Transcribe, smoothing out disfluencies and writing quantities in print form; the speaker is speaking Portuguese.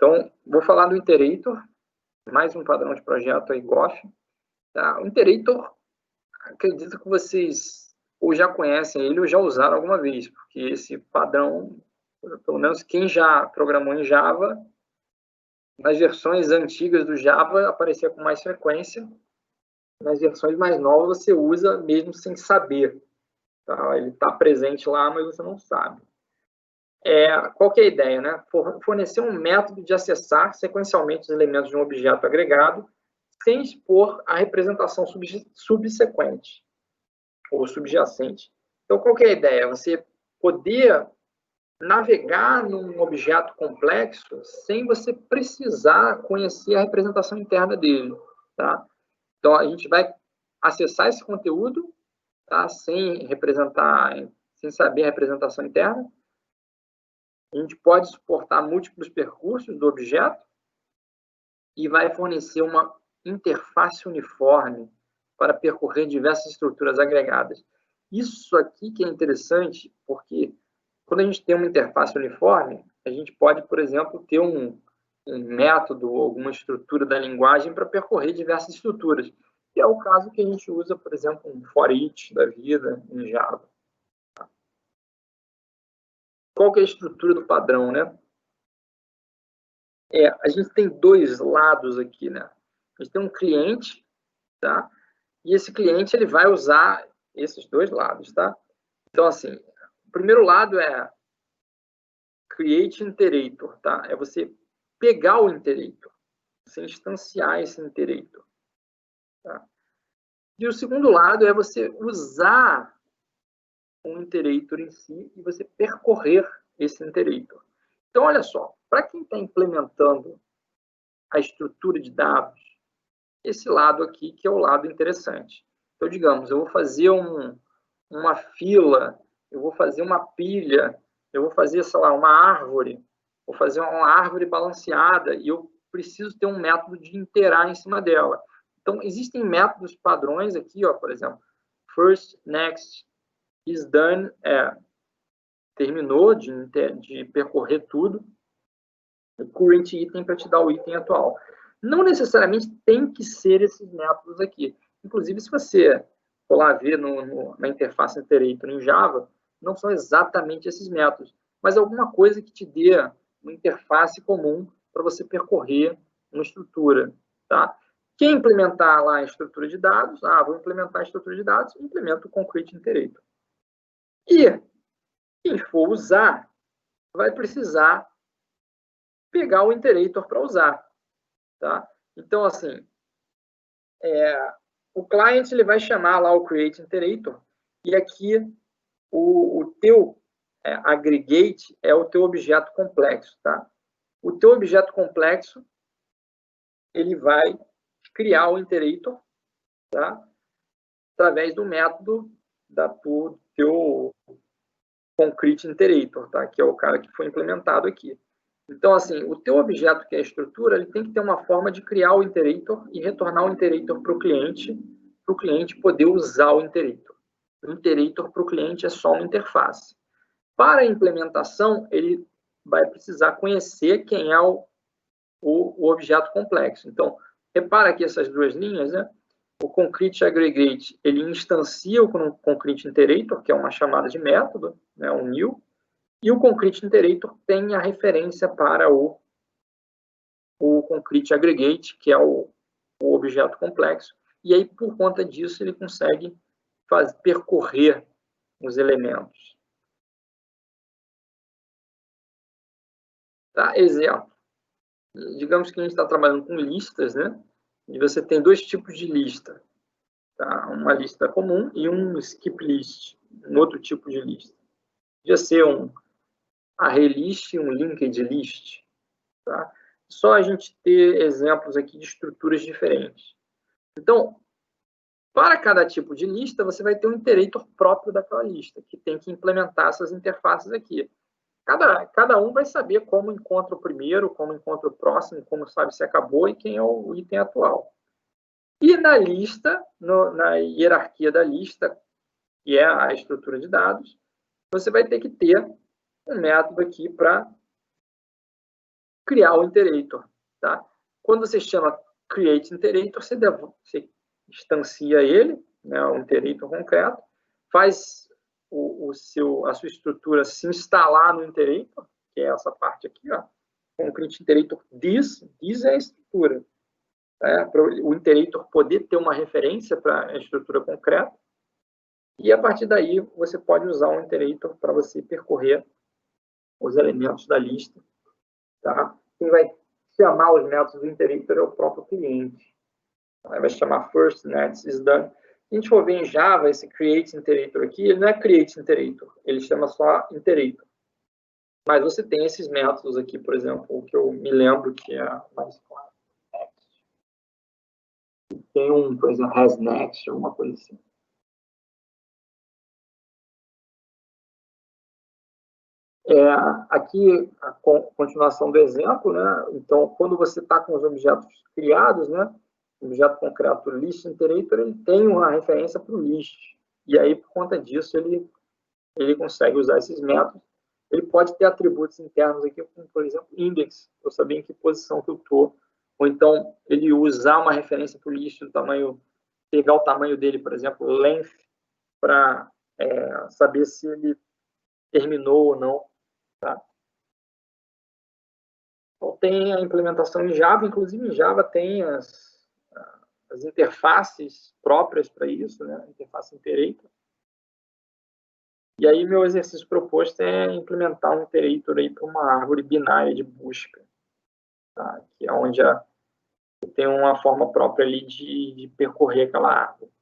Então, vou falar do Iterator, mais um padrão de projeto aí, GOF. Tá? O Iterator, acredito que vocês ou já conhecem ele ou já usaram alguma vez, porque esse padrão, pelo menos quem já programou em Java, nas versões antigas do Java aparecia com mais frequência, nas versões mais novas você usa mesmo sem saber. Tá? Ele está presente lá, mas você não sabe. Qual que é a ideia? Né? Fornecer um método de acessar sequencialmente os elementos de um objeto agregado sem expor a representação subsequente ou subjacente. Então, qual que é a ideia? Você poder navegar num objeto complexo sem você precisar conhecer a representação interna dele. Tá? Então, a gente vai acessar esse conteúdo, tá? sem saber a representação interna. A gente pode suportar múltiplos percursos do objeto e vai fornecer uma interface uniforme para percorrer diversas estruturas agregadas. Isso aqui que é interessante, porque quando a gente tem uma interface uniforme, a gente pode, por exemplo, ter um método ou alguma estrutura da linguagem para percorrer diversas estruturas, que é o caso que a gente usa, por exemplo, um for each da vida em Java. Qual que é a estrutura do padrão, né? A gente tem dois lados aqui, né? A gente tem um cliente, tá? E esse cliente ele vai usar esses dois lados, tá? Então, assim, o primeiro lado é create iterator, tá? É você pegar o iterator, você instanciar esse iterator, tá? E o segundo lado é você usar o iterator em si e você percorrer esse iterator. Então, olha só, para quem está implementando a estrutura de dados, esse lado aqui que é o lado interessante. Então, digamos, eu vou fazer uma fila, eu vou fazer uma pilha, eu vou fazer, sei lá, uma árvore, vou fazer uma árvore balanceada e eu preciso ter um método de iterar em cima dela. Então, existem métodos padrões aqui, ó, por exemplo, first, next, is done, terminou de percorrer tudo, current item para te dar o item atual. Não necessariamente tem que ser esses métodos aqui. Inclusive, se você for lá ver na interface iterator em Java, não são exatamente esses métodos, mas alguma coisa que te dê uma interface comum para você percorrer uma estrutura. Tá? Quem implementar lá a estrutura de dados, vou implementar a estrutura de dados, implementa o concrete iterator. E quem for usar, vai precisar pegar o iterator para usar. Tá? Então, assim, o client ele vai chamar lá o create iterator e aqui o teu aggregate é o teu objeto complexo. Tá? O teu objeto complexo ele vai criar o iterator, tá? Através do método do teu concrete iterator, tá? Que é o cara que foi implementado aqui. Então, assim, o teu objeto, que é a estrutura, ele tem que ter uma forma de criar o iterator e retornar o iterator para o cliente poder usar o iterator. O iterator para o cliente é só uma interface. Para a implementação, ele vai precisar conhecer quem é o objeto complexo. Então, repara aqui essas duas linhas, né? O concrete aggregate, ele instancia o concrete iterator, que é uma chamada de método, né? Um new, e o concrete iterator tem a referência para o concrete aggregate, que é o objeto complexo, e aí, por conta disso, ele consegue percorrer os elementos. Tá? Exemplo. Digamos que a gente está trabalhando com listas, né? E você tem dois tipos de lista. Tá? Uma lista comum e um skip list, um outro tipo de lista. Podia ser um array list e um linked list. Tá? Só a gente ter exemplos aqui de estruturas diferentes. Então, para cada tipo de lista, você vai ter um iterator próprio daquela lista, que tem que implementar essas interfaces aqui. Cada um vai saber como encontra o primeiro, como encontra o próximo, como sabe se acabou e quem é o item atual. E na lista, na hierarquia da lista, que é a estrutura de dados, você vai ter que ter um método aqui para criar o iterator, tá? Quando você chama create iterator, você instancia ele, né, um iterator concreto, faz a sua estrutura se instalar no iterator, que é essa parte aqui, ó, concrete iterator this é a estrutura, para o iterator poder ter uma referência para a estrutura concreta, e a partir daí você pode usar um iterator para você percorrer os elementos da lista, tá? Quem vai chamar os métodos do iterator é o próprio cliente. Vai chamar first next is done. Se a gente for ver em Java, esse create iterator aqui, ele não é create iterator, ele chama só iterator. Mas você tem esses métodos aqui, por exemplo, o que eu me lembro que é mais claro. Tem um, por exemplo, hasNext, alguma coisa assim. Aqui, a continuação do exemplo, né? Então, quando você está com os objetos criados, né? O objeto concreto list iterator, ele tem uma referência para o list. E aí, por conta disso, ele consegue usar esses métodos. Ele pode ter atributos internos aqui, como, por exemplo, index, eu saber em que posição que eu estou. Ou então, ele usar uma referência para o list do tamanho, pegar o tamanho dele, por exemplo, length, para saber se ele terminou ou não. Tá? Então, tem a implementação em Java, inclusive em Java tem as interfaces próprias para isso, né? Interface iterator. E aí, meu exercício proposto é implementar um iterator para uma árvore binária de busca, tá? Que é onde tem uma forma própria ali de percorrer aquela árvore.